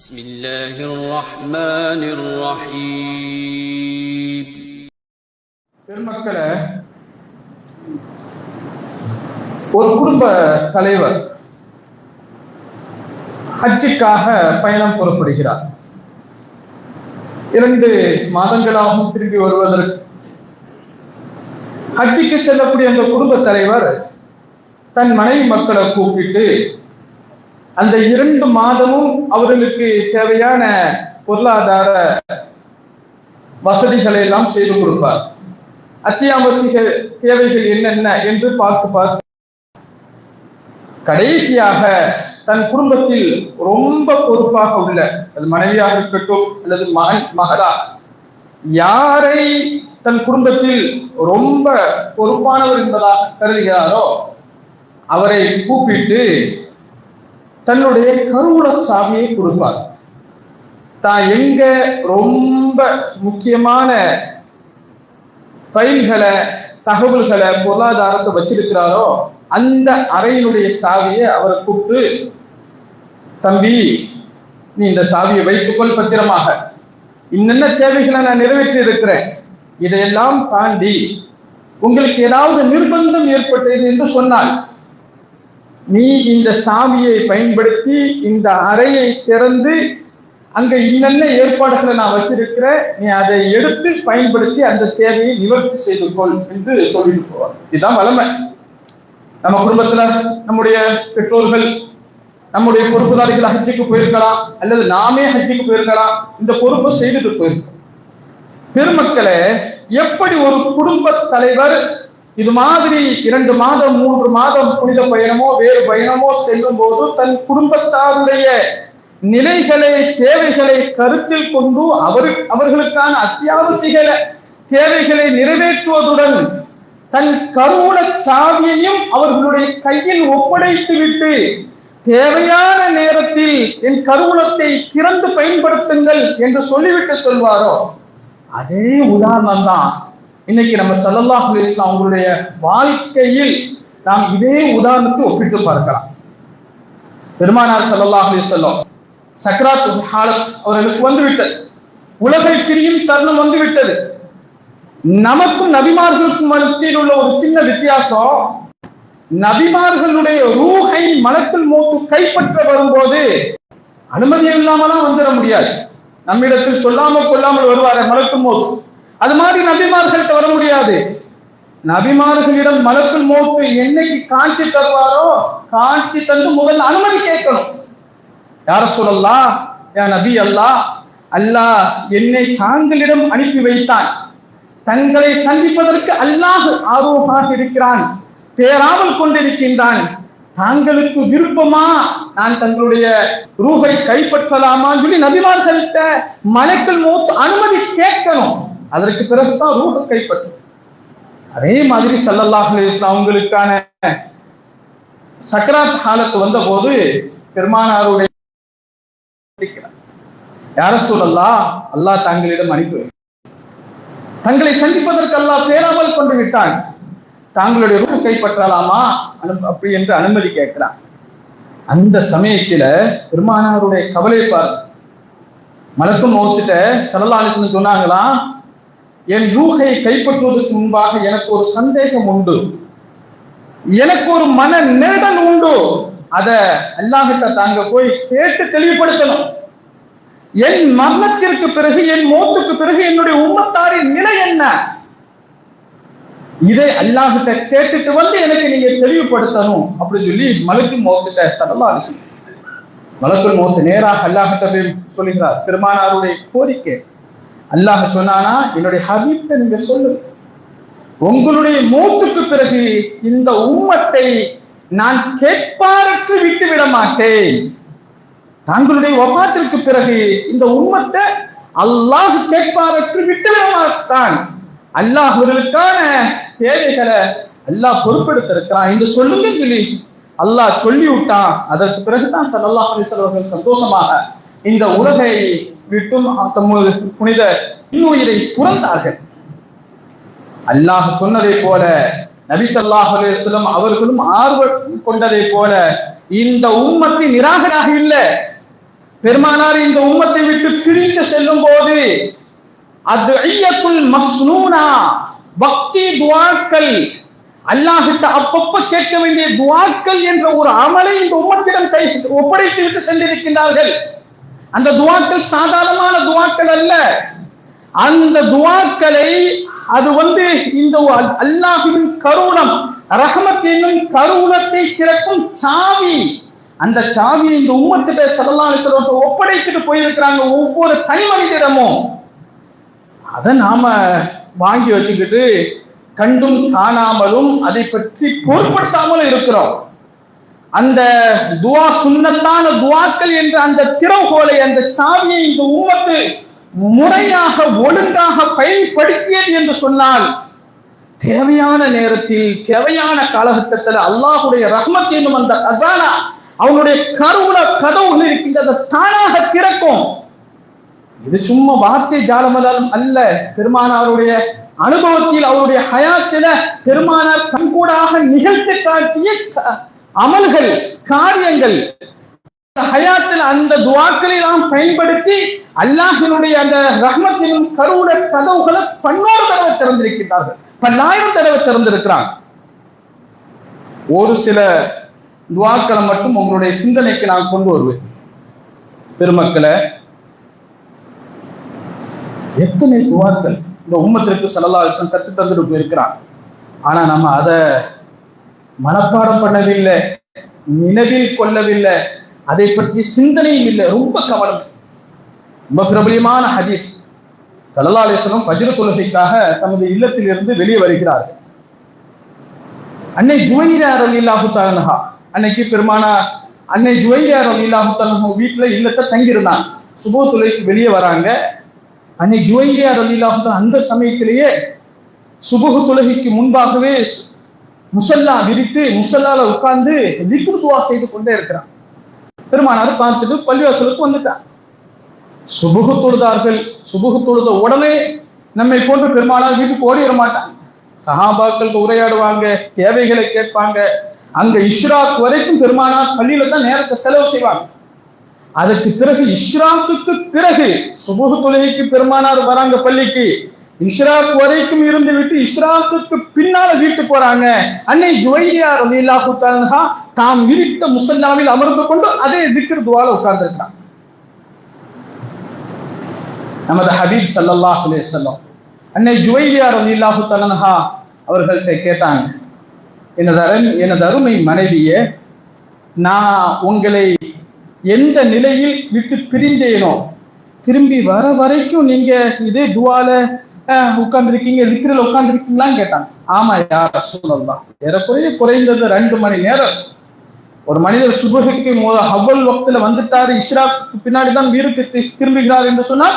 بسم الله الرحمن الرحيم. பெருமக்களே, ஒரு குடும்ப தலைவர் ஹஜ்ஜுக்காக பயணம் புறப்படுகிறார். 2 மாதங்களாகவும் திரும்பி வருவதற்கு ஹஜ்ஜுக்கு செல்லக்கூடிய அந்த குடும்ப தலைவர் தன் மனைவி மக்களை கூப்பிட்டு அந்த 2 மாதமும் அவர்களுக்கு தேவையான பொருளாதார வசதிகளை எல்லாம் செய்து கொடுப்பார். அத்தியாவசிய தேவைகள் என்னென்ன என்று பார்த்து கடைசியாக தன் குடும்பத்தில் ரொம்ப பொறுப்பாக உள்ள, அது மனைவியாக இருக்கட்டும் அல்லது மகளா, யாரை தன் குடும்பத்தில் ரொம்ப பொறுப்பானவர் என்பதாக கருதுகிறாரோ அவரை கூப்பிட்டு தன்னுடைய கருவூல சாவியை கொடுப்பார். தான் எங்க ரொம்ப முக்கியமான ஃபைல்களை, தகவல்களை, பொருளாதாரத்தை வச்சிருக்கிறாரோ அந்த அறையினுடைய சாவியை அவரை கூப்பிட்டு, தம்பி, நீ இந்த சாவியை வைத்துக்கொள் பத்திரமாக, இன்னென்ன தேவைகளை நான் நிறைவேற்றி இருக்கிறேன், இதையெல்லாம் தாண்டி உங்களுக்கு ஏதாவது நிர்பந்தம் ஏற்பட்டது என்று சொன்னால் நீ இந்த சாவியை பயன்படுத்தி இந்த அறையை திறந்து அங்க இன்னென்ன ஏற்பாடுகளை நான் வச்சிருக்கிறேன், நீ அதை எடுத்து பயன்படுத்தி அந்த தேவையை நிவர்த்தி செய்து கொள் என்று சொல்லிட்டு போவார். இதுதான் வளமை. நம்ம குடும்பத்துல நம்முடைய பெற்றோர்கள், நம்முடைய பொறுப்புதாரிகள் ஹஜ்ஜுக்கு போயிருக்கலாம் அல்லது நாமே ஹஜ்ஜுக்கு போயிருக்கலாம், இந்த பொறுப்பை செய்துட்டு போயிருக்கோம். பெருமக்களே, எப்படி ஒரு குடும்ப தலைவர் இது மாதிரி 2 மாதம் 3 மாதம் புனித பயணமோ வேறு பயணமோ செல்லும் போது தன் குடும்பத்தாருடைய நிலைகளை, தேவைகளை கருத்தில் கொண்டு அவர்களுக்கான அத்தியாவசிய தேவைகளை நிறைவேற்றுவதுடன் தன் கருவூல சாவியையும் அவர்களுடைய கையில் ஒப்படைத்து விட்டு தேவையான நேரத்தில் என் கருவூலத்தை திறந்து பயன்படுத்துங்கள் என்று சொல்லிவிட்டு சொல்வாரோ, அதே உதாரணம் தான் இன்னைக்கு நம்ம ஸல்லல்லாஹு அலைஹி வஸல்லம் அவங்களுடைய வாழ்க்கையில் நாம் இதே உதாரணத்தை ஒப்பிட்டு பார்க்கலாம். பெருமானார் ஸல்லல்லாஹு அலைஹி வஸல்லம் சக்ராத்துல் ஹாலத் அவர்களுக்கு வந்துவிட்டது, உலகை பிரியும் தருணம் வந்துவிட்டது. நமக்கும் நபிமார்களுக்கும் மத்தியில் உள்ள ஒரு சின்ன வித்தியாசம், நபிமார்களுடைய ரூஹை மலக்குல் மௌத் கைப்பற்ற வரும்போது அனுமதி இல்லாமலாம் வந்துட முடியாது. நம்மிடத்தில் சொல்லாமல் கொள்ளாமல் வருவாரு மலக்குல் மௌத், அது மாதிரி நபிமார்கள்ட்ட வர முடியாது. நபிமார்களிடம் மலக்குல் மௌத் என்னைக்கு காட்சி தருவாரோ காட்சி தந்து முதல் அனுமதி கேட்கணும். யா ரசூலல்லாஹ், யா நபி அல்லாஹ், அல்லாஹ் என்னை தாங்களிடம் அனுப்பி வைத்தான், தங்களை சந்திப்பதற்கு அல்லாஹ் ஆர்வமாக இருக்கிறான், பேராவல் கொண்டிருக்கின்றான், தாங்களுக்கு விருப்பமா நான் தங்களுடைய ரூஹை கைப்பற்றலாமான்னு சொல்லி நபிமார்கள்ட்ட மலக்குல் மௌத் அனுமதி கேட்கணும். அதற்கு பிறகுதான் ரூஹை கைப்பற்றும். அதே மாதிரி ஸல்லல்லாஹு அலைஹி வஸல்லம் அவங்களுக்கான சக்ராத் ஹாலத் வந்த போது பெருமானாருடைய யா ரசூலல்லாஹ், அல்லாஹ் தாங்களிடம் அனுப்பி தங்களை சந்திப்பதற்கு அல்லாஹ் பேராவல் கொண்டு விட்டான், தாங்களுடைய ரூஹை கைப்பற்றலாமா அப்படி என்று அனுமதி கேட்கிறான். அந்த சமயத்துல பெருமானாருடைய கவலை பாருங்க. மலக்குல் மௌத்திட்ட ஸல்லல்லாஹு அலைஹி வஸல்லம் சொன்னாங்களாம், என் ரூஹை கைப்பற்றுவதற்கு முன்பாக எனக்கு ஒரு சந்தேகம் உண்டு, எனக்கு ஒரு மன நெருடல் உண்டு, அத அல்லாஹ்கிட்ட தாங்க போய் கேட்டு தெளிவுபடுத்தணும். என் மரணத்திற்கு பிறகு, என் மௌத்துக்கு பிறகு என்னுடைய உம்மத்தாரின் நிலை என்ன, இதை அல்லாஹ்கிட்ட கேட்டுட்டு வந்து எனக்கு நீங்க தெளிவுபடுத்தணும் அப்படின்னு சொல்லி மலக்குல் மௌத்திட்ட ஸல்லல்லாஹு அலைஹி வஸல்லம் மலக்குல் மௌத் நேராக அல்லாஹ்கிட்ட போய் சொல்லுகிறார். பெருமானாருடைய கோரிக்கை, அல்லாஹ் சொன்னானா, என்னுடைய ஹபீப்ட நீங்க சொல்லு, உங்களுடைய மௌத்துக்கு பிறகு இந்த உம்மத்தை நான் கேட்பாரற்று விட்டு விட மாட்டேன், தாங்களுடைய வஃபாத்திற்கு பிறகு இந்த உம்மத்தை அல்லாஹ் கேட்பாரற்று விட்டு விட மாட்டான், அல்லாஹ் அவர்களுக்கான தேவைகளை அல்லாஹ் பொறுப்பெடுத்திருக்கிறான் என்று சொல்லுங்க சொல்லி அல்லாஹ் சொல்லி விட்டான். அதற்கு பிறகுதான் ஸல்லல்லாஹு அலைஹி வஸல்லம் சந்தோஷமாக இந்த உலகை விட்டும் தமது புனித இன்னுயிரை துறந்தார்கள். அல்லாஹ் சொன்னதை போல நபி ஸல்லல்லாஹு அலைஹி வஸல்லம் அவர்களும் ஆர்வம் கொண்டதை போல இந்த உம்மத்தின் நிராகராக இல்லை, பெருமானார் இந்த உம்மத்தை விட்டு பிரிந்து செல்லும் போது அத்இயத்துல் மஸ்னூனா, பக்தி துஆக்கள், அல்லாஹ்விட்ட அப்பப்ப கேட்க வேண்டிய துஆக்கள் என்ற ஒரு அமலை இந்த உம்மத்திடம் ஒப்படைத்து விட்டு சென்றிருக்கிறார்கள். அந்த துஆக்கள் சாதாரணமான துஆக்கள் அல்ல. அந்த துஆக்களை அது இந்த அல்லாஹ்வின் கருணம், ரஹ்மத் என்னும் கருணத்தை திறக்கும் சாவி. அந்த சாவியை இந்த உம்மத்திட்ட ஸல்லல்லாஹு அலைஹி வஸல்லம் ஒப்படைத்துட்டு போயிருக்கிறாங்க ஒவ்வொரு தனி மனிதரிடமும். அதை நாம வாங்கி வச்சுக்கிட்டு கண்டும் காணாமலும் அதை பற்றி பொருட்படுத்தாமலும் இருக்கிறோம். அந்த துஆ சுன்னத்தான துஆக்கள் என்ற அந்த திறவுகோலை, அந்த சாவியை இந்த உம்மத்து முறையாக ஒழுங்காக பயன்படுத்தியது என்று சொன்னால் தேவையான நேரத்தில் தேவையான காலகட்டத்தில் அல்லாஹ்வுடைய ரஹ்மத் என்னும் அந்த கஸானா, அவனுடைய கருவுல கதவுகள் இருக்கின்றது, தானாக திறக்கும். இது சும்மா வார்த்தை ஜாலமலம் அல்ல. பெருமானாருடைய அனுபவத்தில், அவருடைய ஹயாத்தில பெருமானார் கண்கூடாக நிகழ்த்தி காட்டிய அமல்கள், காரியங்கள், ஹயாத்தில் அந்த துஆக்களை நாம் பயன்படுத்தி அல்லாஹ்வினுடைய அந்த ரஹ்மத்தின் கருவுல கதவுகளை பன்னோரு தடவை திறந்திருக்கிறார்கள், பல்லாயிரம் தடவை திறந்திருக்கிறாங்க. ஒரு சில துஆக்களை மட்டும் உங்களுடைய சிந்தனைக்கு நான் கொண்டு வருவேன். பெருமக்களை, எத்தனை துஆக்கள் இந்த உம்மத்திற்கு ஸல்லல்லாஹு அலைஹி வஸல்லம் கற்று தந்துட்டு போயிருக்கிறான். ஆனா நம்ம அதை மனப்பாடம் பண்ணவில்லை, நினைவில் கொள்ளவில்லை, அதை பற்றி சிந்தனையும் இல்லை. ரொம்ப கவனம். ரொம்ப பிரபலியமான ஹதீஸ். ஸல்லல்லாஹு அலைஹி வஸல்லம் ஃபஜ்ர் தொழுகைக்காக தமது இல்லத்தில் இருந்து வெளியே வருகிறார்கள். அன்னை ஜுவைரியா ரலியல்லாஹு தஆலா அன்ஹா, அன்னைக்கு பெருமானார் அன்னை ஜுவைரியா ரலியல்லாஹு தஆலா அன்ஹா வீட்டுல இல்லத்தை தங்கியிருந்தாங்க. சுபஹ் தொழுகைக்கு வெளியே வராங்க. அன்னை ஜுவைரியா ரலியல்லாஹு தஆலா அந்த சமயத்திலேயே சுபஹ் தொழுகைக்கு முன்பாகவே முசல்லா விரித்து முசல்லால உட்கார்ந்து திக்ர் துஆ செய்து கொண்டே இருக்கிறான். பெருமானார் பார்த்துட்டு பள்ளிவாசலுக்கு வந்துட்டான். சுபஹ் தொழுதார்கள். சுபஹ் தொழுத உடனே நம்மை போன்று பெருமானார் வீட்டுக்கு ஓடி வர மாட்டாங்க. சஹாபாக்களுக்கு உரையாடுவாங்க, தேவைகளை கேட்பாங்க. அங்க இஷ்ராக் வரைக்கும் பெருமானார் பள்ளியில தான் நேரத்தை செலவு செய்வாங்க. அதற்கு பிறகு இஷ்ராக்குக்கு பிறகு சுபஹ் தொழுகைக்கு பெருமானார் வராங்க பள்ளிக்கு. இஷ்ராக் வரைக்கும் இருந்து விட்டு இஷ்ராக்குக்கு பின்னால வீட்டுக்கு போறாங்க. அன்னை ஜுவைரியா ரலியல்லாஹு தஆலா அன்ஹா தாம் விரித்த முஸல்லாவில் அமர்ந்து கொண்டு அதே திக்ர் துஆல உட்கார்ந்து இருக்கிறாங்க. நமது ஹபீப் ஸல்லல்லாஹு அலைஹி வஸல்லம் அன்னை ஜுவைரியா ரலியல்லாஹு தஆலா அன்ஹா அவர்கள்ட்ட கேட்டாங்க, எனது அருமை மனைவியே, நான் உங்களை எந்த நிலையில் விட்டு பிரிந்தேனோ திரும்பி வர வரைக்கும் நீங்க இதே துஆல உட்கார்ந்துருக்கீங்க, திக்ரில் உட்கார்ந்துருக்கீங்களான்னு கேட்டாங்க. ஆமா யா ரசூலல்லாஹ், ஏறக்குறைய குறைந்தது 2 மணி நேரம். ஒரு மனிதர் சுபஹுக்கு அவ்வல் வக்தில வந்துட்டாரு, இஷ்ராக்கு பின்னாடி தான் வீருக்கு திரும்புகிறார் என்று சொன்னால்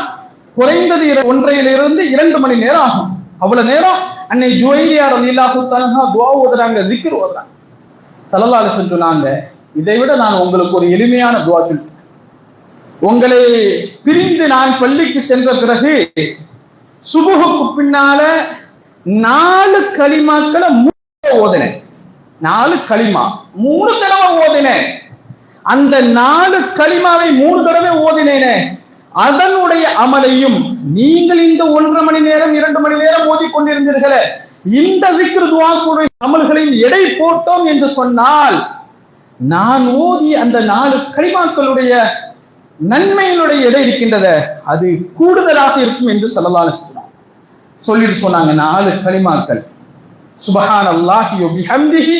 குறைந்தது 1.5 to 2 மணி நேரம் ஆகும். அவ்வளவு நேரம் அன்னை ஜுவைரியா ரலியல்லாஹு தஆலா அன்ஹா துஆ ஓதுறாங்க, திக்ர் ஓதுறாங்க. ஸல்லல்லாஹு அலைஹி வஸல்லம் சொன்னாங்க, இதை விட நான் உங்களுக்கு ஒரு எளிமையான துஆ சொல்றேன். உங்களை பிரிந்து நான் பள்ளிக்கு சென்ற பிறகு சுபஹுக்கு பின்னால 4 கலிமாக்களை 3 ஓதினேன். 4 கலிமா 3 தடவை ஓதினேன். அந்த 4 கலிமாவை 3 தடவை ஓதினேனே, அதனுடைய அமலையும் நீங்கள் இந்த 1.5 மணி நேரம் 2 மணி நேரம் ஓதிக்கொண்டிருந்தீர்களே, இந்த திக்ர் துஆக்குடைய அமல்களையும் எடை போட்டோம் என்று சொன்னால் நான் ஓதி அந்த 4 கலிமாக்களுடைய நன்மையினுடைய எடை இருக்கின்றது, அது கூடுதலாக இருக்கும் என்று ஸல்லல்லாஹு அலைஹி வஸல்லம் சொல்லிட்டு சொன்னாங்க. 4 கலிமாக்கள். சுப்ஹானல்லாஹி வ பிஹம்திஹி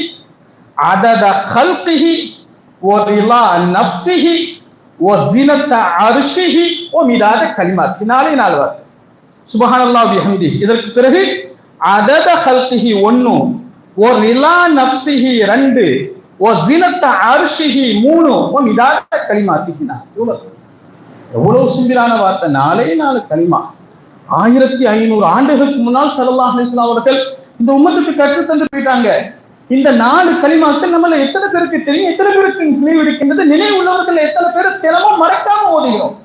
அதத கல்கிஹி வ ரிலா நஃப்ஸிஹி வ ஸினத அர்ஷிஹி வ மிதாத கலிமாத்தி. 4 வார்த்தை. சுப்ஹானல்லாஹி வ பிஹம்திஹி, இதற்கு பிறகு அதத கல்கிஹி 1, வ ரிலா நஃப்ஸிஹி 2, வ ஸினத அர்ஷிஹி 3, வ மிதாத கலிமாத்தி. எவ்வளவு சிம்பிளான வார்த்தை. 4 கலிமா. 1500 ஆண்டுகளுக்கு முன்னால் ஸல்லல்லாஹு அலைஹி வஸல்லம் அவர்கள் இந்த உம்மத்துக்கு கற்று தந்து போயிட்டாங்க. இந்த 4 கலிமாக்கள் நம்மள எத்தனை பேருக்கு தெரியும், எத்தனை பேருக்கு நினைவு இருக்கின்றது, நினைவு உள்ளவர்கள் எத்தனை பேர் தினமும் மறக்காம ஓதுகிறோம்.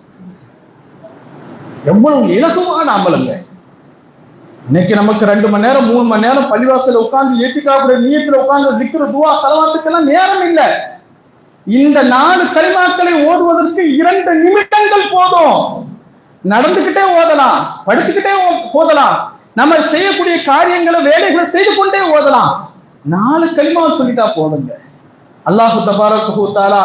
எவ்வளவு இலகுவான அமலுங்க. இன்னைக்கு நமக்கு 2 மணி நேரம் 3 மணி நேரம் பள்ளிவாசல உட்கார்ந்து ஏத்திக்காப்புற நியத்துல உட்கார்ந்து திக்ர் துஆ ஸலவாத்துக்கெல்லாம் நேரம் இல்லை. இந்த 4 கலிமாக்களை ஓதுவதற்கு 2 நிமிடங்கள் போதும். நடந்துகிட்டே ஓதலாம், படுத்துக்கிட்டே ஓதலாம், நம்ம செய்யக்கூடிய காரியங்களை வேலைகளை செய்து கொண்டே ஓதலாம். 4 கலிமா சொல்லிட்டா போதுங்க. அல்லாஹு தபாரக வ தஆலா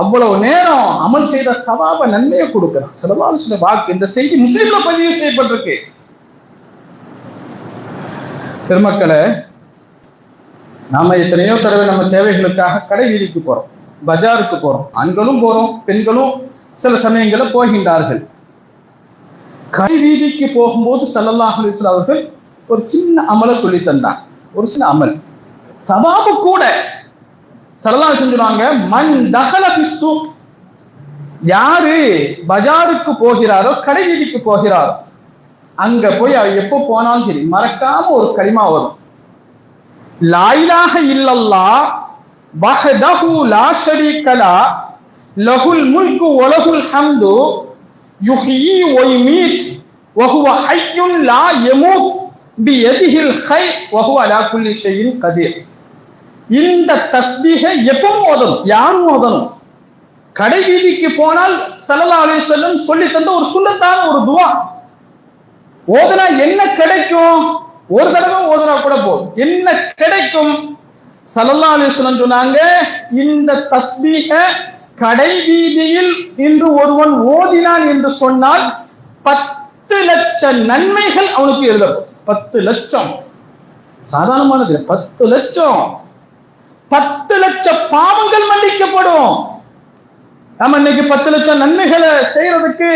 அவ்வளவு நேரம் அமல் செய்த சவாப நன்மையை கொடுக்கிறான். ஸல்லல்லாஹு அலைஹி வஸல்லம் வாக்கு. இந்த செய்தி முஸ்லிம்ல பதிவு செய்யப்பட்டிருக்கு. பெருமக்களே, நாம எத்தனையோ தடவை நம்ம தேவைகளுக்காக கடை வீதிக்கு போறோம், பஜாருக்கு போறோம், ஆண்களும் போறோம், பெண்களும் சில சமயங்களில் போகின்றார்கள். கடை வீதிக்கு போகும்போது ஸல்லல்லாஹு அலைஹி வஸல்லம் அவர்கள் ஒரு சின்ன அமலை சொல்லி தந்தாங்க. ஒரு சின்ன அமல் சவாபு கூட. ஸல்லல்லாஹு அலைஹி சொல்றாங்க, மன் தஹல ஃபிஸ்ஸூக், யாரு பஜாருக்கு போகிறாரோ, கடை வீதிக்கு போகிறாரோ, அங்க போய் எப்போ போனாலும் சரி மறக்காம ஒரு கலிமா வரும். லா இலாஹ இல்லல்லாஹ் வஹ்தஹு லா ஷரீக லஹ் லஹுல் முல்கு வ லஹுல் ஹம்து யுஹ்யி வ யுமீத் வ ஹுவ ஹய்யுன் லா யமூத் பியதிஹில் கைர் வ ஹுவ அலா குல்லி ஷைஇன் கதீர். இந்த தஸ்பீஹை எப்பவும் ஓதணும். யாரும் ஓதணும். கடை வீதிக்கு போனால் ஸல்லல்லாஹு அலைஹி வஸல்லம் சொல்லி தந்த ஒரு சுன்னத்தான ஒரு துஆ. ஓதுனா என்ன கிடைக்கும்? ஒரு தடவை ஓதுனா கூட போதும். என்ன கிடைக்கும்? ஸல்லல்லாஹு அலைஹி வஸல்லம் சொன்னாங்க, இந்த தஸ்பீஹை கடை வீதியில் இன்று ஒருவன் ஓதினான் என்று சொன்னால் 10 லட்சம் நன்மைகள் அவனுக்கு எழுதப்படும். 10 லட்சம் சாதாரணமானது. 10 லட்சம் 10 லட்சம் பாவங்கள் மன்னிக்கப்படும். நம்ம இன்னைக்கு 10 லட்சம் நன்மைகளை செய்யறதுக்கு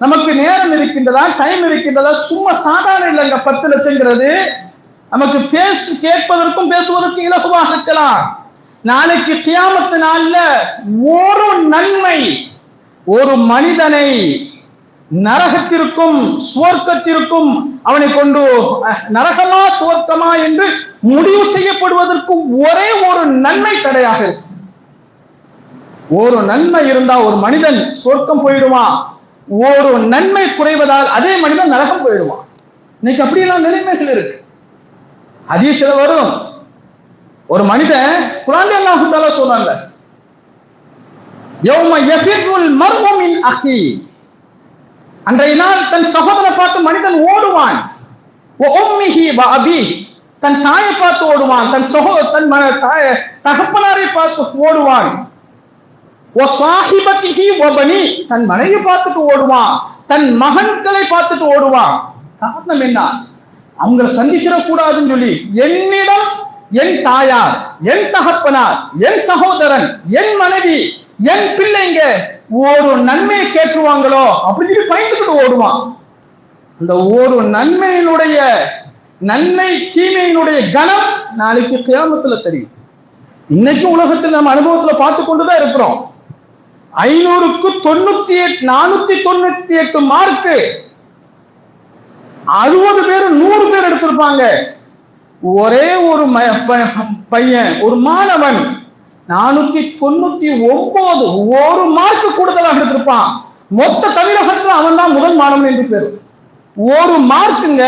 நமக்கு நேரம் இருக்கின்றதா, டைம் இருக்கின்றதா? சும்மா சாதாரண இல்லைங்க. 10 லட்சங்கிறது நமக்கு கேட்பதற்கும் பேசுவதற்கும் இலகுவாக இருக்கலாம். நாளைக்கு கியாமத்து நாள்ல ஒரு நன்மை ஒரு மனிதனை நரகத்திற்கும் சுவர்க்கத்திற்கும் அவனை கொண்டு நரகமா சுவர்க்கமா என்று முடிவு செய்யப்படுவதற்கு ஒரே ஒரு நன்மை தடையாக இருக்கும். ஒரு நன்மை இருந்தா ஒரு மனிதன் சொர்க்கம் போயிடுவான். ஒரு நன்மை குறைவதால் அதே மனிதன் நரகம் போயிடுவான். இன்னைக்கு அப்படியெல்லாம் நிலைமைகள் இருக்கு. ஹதீஸ்ல வரும், ஒரு மனிதன் குர்ஆன்ல அல்லாஹ் தஆலா சொன்னாங்க, யௌம யஃபிருல் மர்உ மின் அஹி, அன்றைய நாள் தன் சகோதரனை பார்த்து மனிதன் ஓடுவான். வ உம்மிஹி வ அபீஹி, தன் தாயை பார்த்து ஓடுவான். தன் தகப்பனாரை பார்த்து ஓடுவான். வ ஸாஹிபத்திஹி வ பனி, தன் மனைவி பார்த்துட்டு ஓடுவான். தன் மகன்களை பார்த்துட்டு ஓடுவான். காரணம் என்ன? அவங்களை சந்திச்சிடக்கூடாதுன்னு சொல்லி என்னிடம் என் தாயார், என் தகப்பனார், என் சகோதரன், என் மனைவி, என் பிள்ளைங்க ஒரு நன்மையை கேட்டுருவாங்களோ அப்படின்னு சொல்லி பயந்துக்கிட்டு ஓடுவான். அந்த ஒரு நன்மை தீமையினுடைய கணம் நாளைக்கு கியாமத்துல தெரியும். இன்னைக்கு உலகத்தில் நம்ம அனுபவத்துல பார்த்து கொண்டுதான் இருக்கிறோம். 500க்கு 498 மார்க்கு 60 பேர் 100 பேர் எடுத்திருப்பாங்க. ஒரே ஒரு பையன், ஒரு மாணவன் 499 ஒரு மார்க் கூடுதலாக எடுத்திருப்பான். மொத்த தமிழகத்தில் அவன் தான் முதல் மாணவன் என்று பேர். ஒரு மார்க்குங்க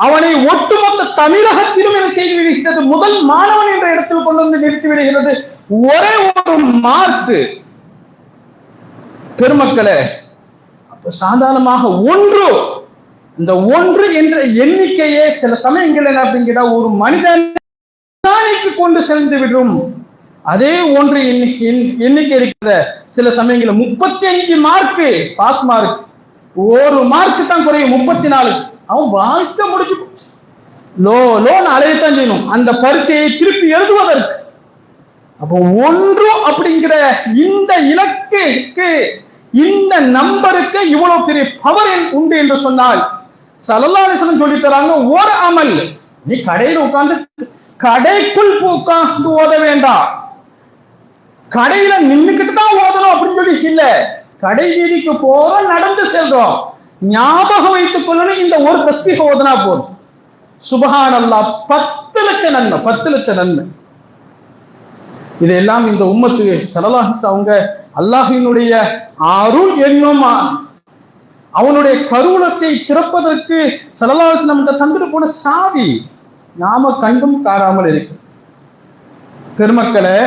அவனை ஒட்டுமொத்த தமிழகத்திலும் என்ன செய்து விடுகிறது? முதல் மாணவன் என்ற இடத்தில் கொண்டு வந்து நிறுத்தி விடுகிறது. ஒரே ஒரு மார்க். பெருமக்களே, அப்ப சாதாரணமாக இந்த ஒன்று என்ற எண்ணிக்கையே சில சமயங்கள் என்ன அப்படிங்கிற ஒரு மனிதன் கொண்டு சென்று விடும். அதே ஒன்று எண்ணிக்கை இருக்கிற சில சமயங்கள் 35 மார்க் பாஸ் மார்க், ஒரு மார்க் தான் குறையும் 34. அவன் வாழ்க்கை முடிச்சு லோன் அலையத்தான் செய்யணும் அந்த பரீட்சையை திருப்பி எழுதுவதற்கு. அப்போ ஒன்று அப்படிங்கிற இந்த இலக்குக்கு, இந்த நம்பருக்கு இவ்வளவு பெரிய பவர் உண்டு என்று சொன்னால் ஸல்லல்லாஹு அலைஹி வஸல்லம் சொல்லி தராங்க, ஒரு அமல். நீ கடையில் உட்கார்ந்து கடைக்குள் உட்கார்ந்து ஓத வேண்டாம், கடையில நின்னுக்கிட்டு தான் ஓதணும் அப்படின்னு சொல்லி இல்ல. கடை வீதிக்கு போறோம், நடந்து செல்றோம், ஞாபகம் வைத்துக் கொள்ளணும். இந்த ஒரு தஸ்பீஹ் ஓதுனா போதும். சுப்ஹானல்லாஹ் 10 லட்சம் நன்மை, 10 லட்சம் நன்மை. இதெல்லாம் இந்த உம்மத்துக்கு ஸல்லல்லாஹு அலைஹி வஸல்லம் அவங்க அல்லாஹ்வினுடைய அருள் என்னும் அவனுடைய கருவூலத்தை திறப்பதற்கு ஸல்லல்லாஹு அலைஹி வஸல்லம் தந்துட்டு போன சாவி நாம கண்டும் காணாமல் இருக்கு. பெருமக்களே,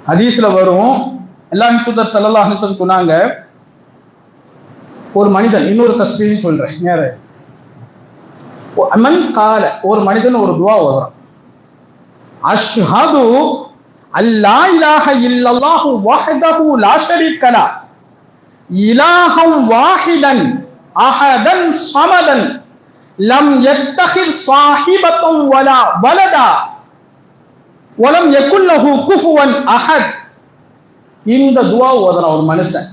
ஹதீஸ்ல வரும், அல்லாஹ்வின் தூதர் ஸல்லல்லாஹு அலைஹி வஸல்லம் சொன்னாங்க, ஒரு மனிதன், இன்னொரு தஸ்பீஹ் சொல்றேன் நேர, மன் கால, ஒரு மனிதன் ஒரு துஆ ஓதுறான், அஷ்ஹது அல்லா இலாஹ இல்லல்லாஹு வஹ்தஹு லா ஷரீக லஹ் இலாஹம் வாஹிதன் அஹதன் ஸமதன் லம் யத்தஹித் ஸாஹிபத்தன் வலா வலதா வலம் யகுல் லஹு குஃபுவன் அஹத். இந்த துஆ ஓதுறான் ஒரு மனுஷன்.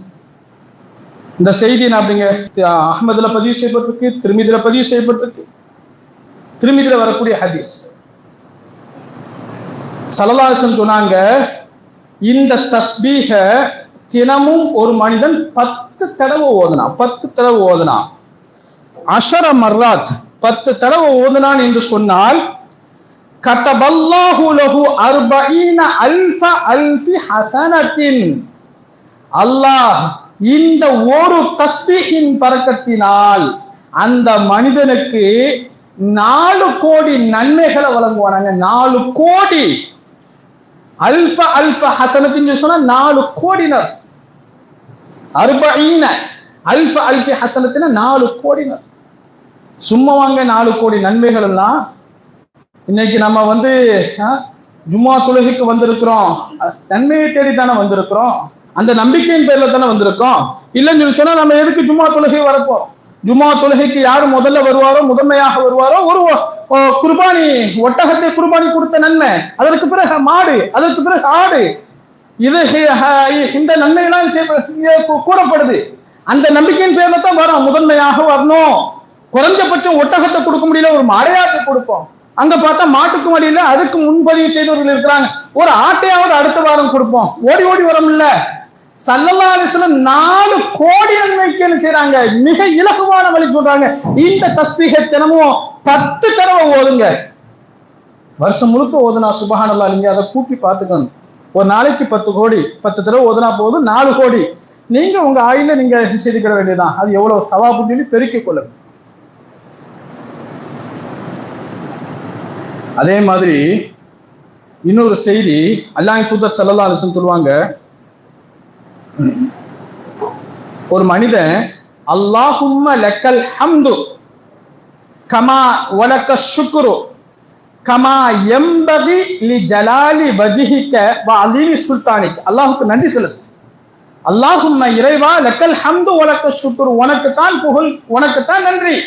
இந்த செய்தி அப்படிங்க அஹ்மதுல பதிவு செய்யப்பட்டிருக்கு, திர்மிதில பதிவு செய்யப்பட்டிருக்கு. திர்மிதில வரக்கூடிய ஹதீஸ். ஸல்லல்லாஹு அலைஹி வஸல்லம் சொன்னாங்க, இந்த தஸ்பீஹ தினமும் ஒரு மனிதன் 10 தடவை ஓதுனான், 10 தடவை ஓதுனான், 10 மர்ராத் 10 தடவை ஓதுனான் என்று சொன்னால், கதபல்லாஹு லஹு 40 அல்ஃப அல்ஃபி ஹஸனத்தின், அல்லாஹ் இந்த ஒரு தஸ்பீஹின் பரக்கத்தினால் அந்த மனிதனுக்கு 4 கோடி நன்மைகளை வழங்குவானாங்க. 4 கோடி அல்ஃப அல்ஃப ஹஸனத்தின் சொன்னா 4 கோடினர், 40 அல்ஃப அல்ஃபி ஹஸனத்தின 4 கோடினர். சும்மா வாங்க 4 கோடி நன்மைகள் எல்லாம். இன்னைக்கு நம்ம ஜும்மா தொழுகைக்கு வந்திருக்கிறோம், நன்மையை தேடி தானே வந்திருக்கிறோம், அந்த நம்பிக்கையின் பேர்ல தானே வந்திருக்கோம். இல்லைன்னு சொல்லி சொன்னா நம்ம எதுக்கு ஜும்மா தொழுகை வரப்போம்? ஜும்மா தொழுகைக்கு யாரு முதல்ல வருவாரோ, முதன்மையாக வருவாரோ, ஒரு குர்பானி, ஒட்டகத்தை குர்பானி கொடுத்த நன்மை, அதற்கு பிறகு மாடு, அதற்கு பிறகு ஆடு, இது இந்த நன்மையெல்லாம் கூறப்படுது. அந்த நம்பிக்கையின் பேர்ல தான் வரும், முதன்மையாக வரணும். குறைஞ்சபட்சம் ஒட்டகத்தை கொடுக்க முடியல, ஒரு மாடையாத்தை கொடுப்போம். அங்க பார்த்தா மாட்டுக்கு வழியில அதுக்கு முன்பதிவு செய்தவர்கள் இருக்கிறாங்க, ஒரு ஆட்டையாவது அடுத்த வாரம் கொடுப்போம். ஓடி ஓடி வரோம்ல. ஸல்லல்லாஹு அலைஹி வஸல்லம் 4 கோடி நன்மைக்கு என்ன செய்றாங்க? மிக இலகுவான வழி சொல்றாங்க. இந்த தஸ்பீஹ தினமும் 10 தடவை ஓதுங்க. வருஷம் முழுக்க ஓதுனா சுப்ஹானல்லாஹ். நீங்க அதை கூட்டி பார்த்துக்கணும். ஒரு நாளைக்கு 10 கோடி 10 தடவை ஓதுனா போதும், 4 கோடி. நீங்க உங்க ஆயில நீங்க செய்துக்கிட வேண்டியதுதான். அது எவ்வளவு சவாபுன்னு சொல்லி பெருக்கிக் கொள்ளுங்க. அதே மாதிரி இன்னொரு செய்தி, அல்லாஹ்வின் தூதர் ஸல்லல்லாஹு அலைஹி வஸல்லம் சொல்லுவாங்க, ஒரு மனிதன் அல்லாஹும்ம லக்கல் ஹம்து கமா வலக்க ஷுக்ரு கமா யம்பகி லி ஜலாலி வஜ்ஹிக வ அலீமி சுல்தானிக், அல்லாஹ்வுக்கு நன்றி செலுத்து. அல்லாஹும்ம இறைவா, லக்கல் ஹம்து வலக்க ஷுக்ரு, உனக்கு தான் புகழ், உனக்கு தான் நன்றி.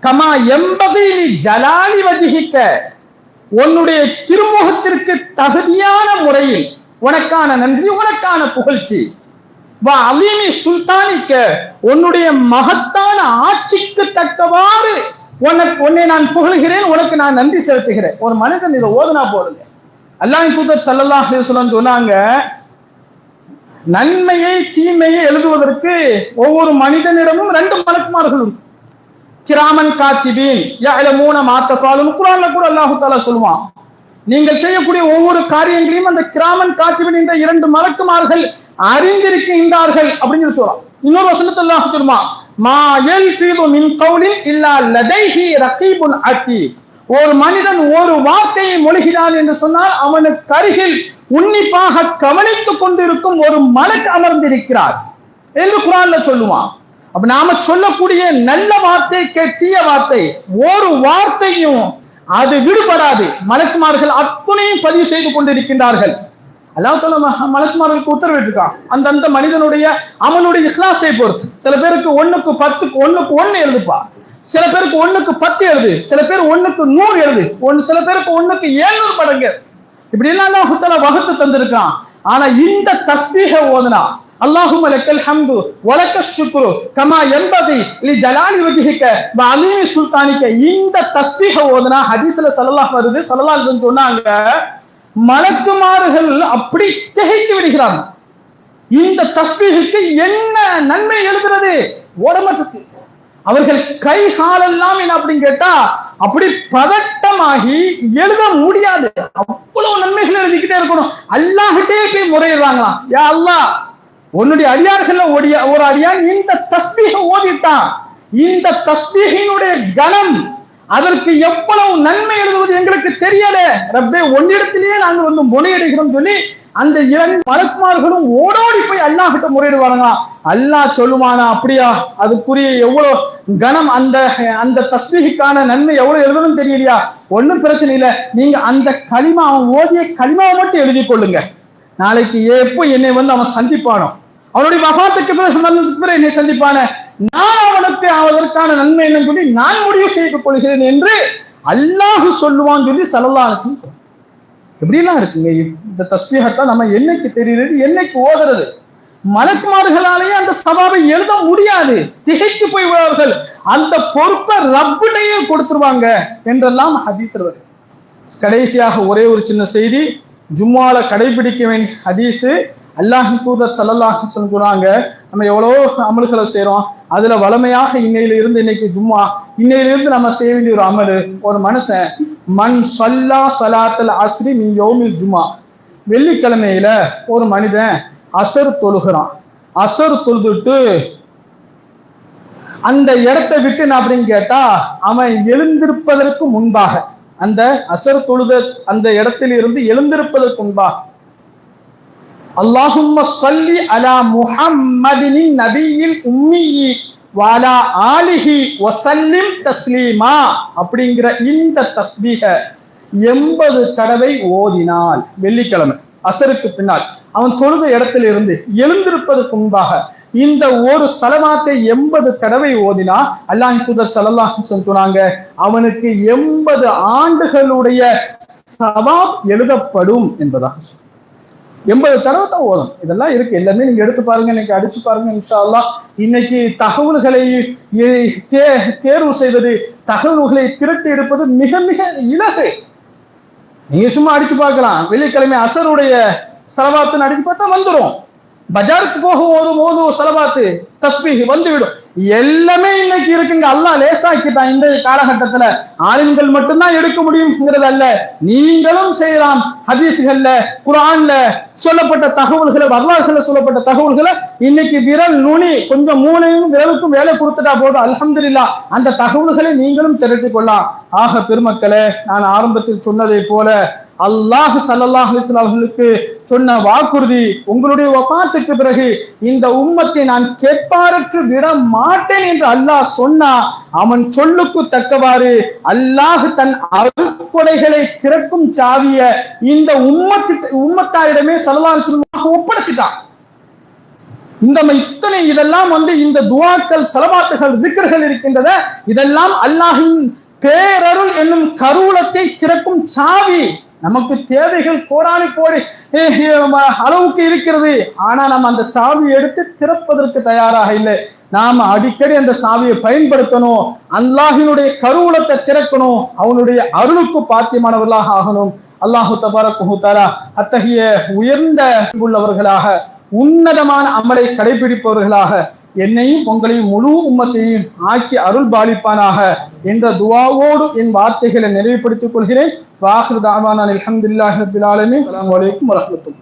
கமா யம்பகி லி ஜலாலி வஜ்ஹிக, உன்னுடைய திருமுகத்திற்கு தகுதியான முறையில் உனக்கான நன்றி, உனக்கான புகழ்ச்சி. வா அலீமி சுல்தானிக்க, உன்னுடைய மகத்தான ஆட்சிக்கு தக்கவாறு உன்னை நான் புகழ்கிறேன், உனக்கு நான் நன்றி செலுத்துகிறேன். ஒரு மனிதன் இதை ஓதுனா போடுங்க. அல்லாஹ்வின் தூதர் ஸல்லல்லாஹு அலைஹி வஸல்லம் சொன்னாங்க, நன்மையை தீமையை எழுதுவதற்கு ஒவ்வொரு மனிதனிடமும் 2 மலக்குமார்கள் உண்டு. கிராமன் காத்திபீன் யஅலமூன மா தஃபாலுன், குர்ஆன்ல கூட அல்லாஹ் தஆலா சொல்வான், நீங்கள் செய்யக்கூடிய ஒவ்வொரு காரியங்களையும் அந்த கிராமன் காத்திபீன் என்ற 2 மலக்குமார்கள் அறிந்திருக்கின்றார்கள் அப்படின்னு சொல்றான். இன்னொரு வசனத்துல அல்லாஹ் சொல்வான், மா யல்ஃபிது மின் கௌலின் இல்லா லதைஹி ரகீபுன் அதீத், ஒரு மனிதன் ஒரு வார்த்தையை மொழிகிறான் என்று சொன்னால் அவனுக்கு அருகில் உன்னிப்பாக கவனித்துக் கொண்டிருக்கும் ஒரு மலக்கு அமர்ந்திருக்கிறார் என்று குர்ஆன்ல சொல்லுவான். அப்ப நாம சொல்லக்கூடிய நல்ல வார்த்தை, தீய வார்த்தை, ஒரு வார்த்தையும் அது விடுபடாது. மலக்குமார்கள் அத்துணையும் பதிவு செய்து கொண்டிருக்கின்றார்கள். அல்லாஹ் தஆலா மலக்குமார்களுக்கு உத்தரவிட்டிருக்கான், அந்தந்த மனிதனுடைய அவனுடைய இக்லாஸை பொறுத்து. சில பேருக்கு 1க்கு 10க்கு 1க்கு 1 எழுதுப்பா, சில பேருக்கு 1க்கு 10 எழுது, சில பேர் 1க்கு 100 எழுது, சில பேருக்கு 1க்கு 700 மடங்கு, இப்படி எல்லாம் அல்லாஹ் தஆலா வகுத்து தந்திருக்கான். ஆனா இந்த தஸ்பீஹ ஓதுனா, அல்லாஹும்ம லக்கல் ஹம்து வலக்க ஷுக்ரு கமா யன்பகி லி ஜலாலி வஜ்ஹிக வ அலீமி சுல்தானிக, இந்த தஸ்பீஹ ஓதுனா ஹதீஸ்ல ஸல்லல்லாஹு வருது, ஸல்லல்லாஹு அலைஹி வஸல்லம் சொன்னாங்க, மலக்குமார்கள் அப்படி திகைத்து விடுகிறாங்க. இந்த தஸ்பீஹுக்கு என்ன நன்மை எழுதுறது? ஓடமாட்டுக்கு அவர்கள் கை காலெல்லாம் என்ன அப்படின்னு கேட்டா அப்படி பதட்டமாகி எழுத முடியாது, அவ்வளவு நன்மைகள் எழுதிக்கிட்டே இருக்கணும். அல்லாஹ்கிட்டே போய் முறையிடுறாங்களாம், யா அல்லாஹ், உன்னுடைய அடியார்கள் ஒரு அடியான் இந்த தஸ்பீஹ ஓதிட்டான், இந்த தஸ்பீஹினுடைய கணம், அதற்கு எவ்வளவு நன்மை எழுதுவது எங்களுக்கு தெரியல ரப்பே, உன்னிடத்திலேயே நாங்கள் முறையிடுகிறோம் சொல்லி அந்த 2 மலக்குமார்களும் ஓடோடி போய் அல்லாஹ் கிட்ட முறையிடுவாங்க. அல்லாஹ் சொல்லுவானா, அப்படியா, அதுக்குரிய எவ்வளவு கணம், அந்த அந்த தஸ்பீஹுக்கான நன்மை எவ்வளவு எழுதணும்னு தெரியலையா, ஒன்னும் பிரச்சனை இல்லை, நீங்க அந்த களிமா, அவன் ஓதிய களிமாவை மட்டும் எழுதி கொள்ளுங்க. நாளைக்கு எப்போ என்னை அவன் சந்திப்பானோ, அவனுடைய வஃபாத்துக்கு பிறகு என்னை சந்திப்பான, நான் அவனுக்கு அதற்கான நன்மை என்னன்னு சொல்லி நான் முடிவு செய்து கொள்கிறேன் என்று அல்லாஹ் சொல்லுவான்னு சொல்லி ஸல்லல்லாஹு அலைஹி வஸல்லம். எப்படிலாம் இருக்குங்க இந்த தஸ்பீஹத்தான் நம்ம என்னைக்கு தெரியுது, என்னைக்கு ஓதுறது? மலக்குமார்களாலேயே அந்த சவாபை எழுத முடியாது, திகைத்து போய் விடுவார்கள். அந்த பொறுப்பை ரப்புடையே கொடுத்துருவாங்க என்றெல்லாம் ஹதீஸ் வருது. கடைசியாக ஒரே ஒரு சின்ன செய்தி, ஜும்மால கடைபிடிக்க வேண்டிய ஹதீஸ். அல்லாஹ்வின் தூதர் ஸல்லல்லாஹு அலைஹி வஸல்லம் சொல்றாங்க, நம்ம எவ்வளவோ அமல்களை செய்யறோம், அதுல வளமையாக இன்னையிலிருந்து, இன்னைக்கு ஜும்மா, இன்னையிலிருந்து நம்ம செய்ய வேண்டிய ஒரு அமல், ஒரு மனுஷன் மன் ஸல்லா ஸலாத்தல் அஸ்ரி மின் யௌமில் ஜும்மா, வெள்ளிக்கிழமையில ஒரு மனிதன் அசர் தொழுகிறான். அசர் தொழுதுட்டு அந்த இடத்தை விட்டு நான் அப்படின்னு கேட்டா, அவன் எழுந்திருப்பதற்கு முன்பாக, அந்த அசர் தொழுத அந்த இடத்தில் இருந்து எழுந்திருப்பதற்கு முன்பாக, அல்லாஹும்ம ஸல்லி அலா முஹம்மதின் நபியில் உம்மி வஅலா ஆலிஹி வஸல்லிம் தஸ்லீமா அப்படிங்கிற இந்த தஸ்பீஹ 80 தடவை ஓதினால், வெள்ளிக்கிழமை அசருக்கு பின்னால் அவன் தொழுத இடத்தில் இருந்து எழுந்திருப்பதற்கு முன்பாக இந்த ஒரு ஸலவாத்தை 80 தடவை ஓதினா, அல்லாஹ்வின் தூதர் ஸல்லல்லாஹு அலைஹி வஸல்லம் சொன்னாங்க, அவனுக்கு 80 ஆண்டுகளுடைய சவாப் எழுதப்படும் என்பதாக. 80 தடவை தான் ஓதும். இதெல்லாம் இருக்கு, எல்லாமே நீங்க எடுத்து பாருங்க, இன்னைக்கு அடிச்சு பாருங்க. இன்ஷா அல்லாஹ் இன்னைக்கு தகவல்களை தேர்வு செய்வது, தகவல்களை திரட்டி எடுப்பது மிக மிக இலகு. நீங்க சும்மா அடிச்சு பார்க்கலாம், வெள்ளிக்கிழமை அசருடைய ஸலவாத்துன்னு அடிச்சு பார்த்தா வந்துடும். பஜாருக்கு போக ஓதும் ஸலவாத்து தஸ்பீஹ் வந்துவிடும். எல்லாமே இன்னைக்கு இருக்குங்க, அல்லாஹ் லேசாக்கிட்டான். இந்த காலகட்டத்துல ஆலிம்கள் மட்டும்தான் எடுக்க முடியும்ங்கிறது அல்ல, நீங்களும் செய்யலாம். ஹதீஸ்கள்ல, குர்ஆன்ல சொல்லப்பட்ட தகவல்களை, வரலாறுகள்ல சொல்லப்பட்ட தகவல்களை இன்னைக்கு விரல் நுனி கொஞ்சம் மூளையும் விரலுக்கும் வேலை கொடுத்துட்டா போதும், அல்ஹம்துலில்லாஹ் அந்த தகவல்களை நீங்களும் திரட்டிக் கொள்ளலாம். ஆக பெருமக்களே, நான் ஆரம்பத்தில் சொன்னதை போல அல்லாஹ் ஸல்லல்லாஹு அலைஹி வஸல்லம் அவர்களுக்கு சொன்ன வாக்குறுதி, உங்களுடைய வஃபாத்துக்கு பிறகு இந்த உம்மத்தை நான் கேட்பாரற்று விட மாட்டேன் என்று அல்லாஹ் சொன்னா, அவன் சொல்லுக்கு தக்கவாறு அல்லாஹ் தன் அருட்கொடைகளை திறக்கும் சாவிய இந்த உம்மத்தாரிடமே ஸல்லல்லாஹு அலைஹி வஸல்லம் ஒப்படைச்சிட்டான். இந்த இத்தனை இதெல்லாம் இந்த துஆக்கள், ஸலவாத்துகள், திக்ர்கள் இருக்கின்றன, இதெல்லாம் அல்லாஹ்வின் பேரருள் என்னும் கருவூலத்தை திறக்கும் சாவி. நமக்கு தேவைகள் கோடானி கோடி அளவுக்கு இருக்கிறது, ஆனா நம்ம அந்த சாவியை எடுத்து திறப்பதற்கு தயாராக இல்லை. நாம அடிக்கடி அந்த சாவியை பயன்படுத்தணும், அல்லாஹ்வினுடைய கருவூலத்தை திறக்கணும், அவனுடைய அருளுக்கு பாத்தியமானவர்களாக ஆகணும். அல்லாஹு தபாரக வ தஆலா அத்தகைய உயர்ந்த உள்ளவர்களாக, உன்னதமான அமலை கடைபிடிப்பவர்களாக என்னையும் உங்களையும் முழு உம்மத்தையும் ஆக்கி அருள் பாலிப்பானாக என்ற துஆவோடு என் வார்த்தைகளை நிறைவுபடுத்திக் கொள்கிறேன். வாஹிரு தஅவானா அல்ஹம்துலில்லாஹி ரப்பில் ஆலமீன். அஸ்ஸலாமு அலைக்கும் வரஹ்மத்துல்லாஹி.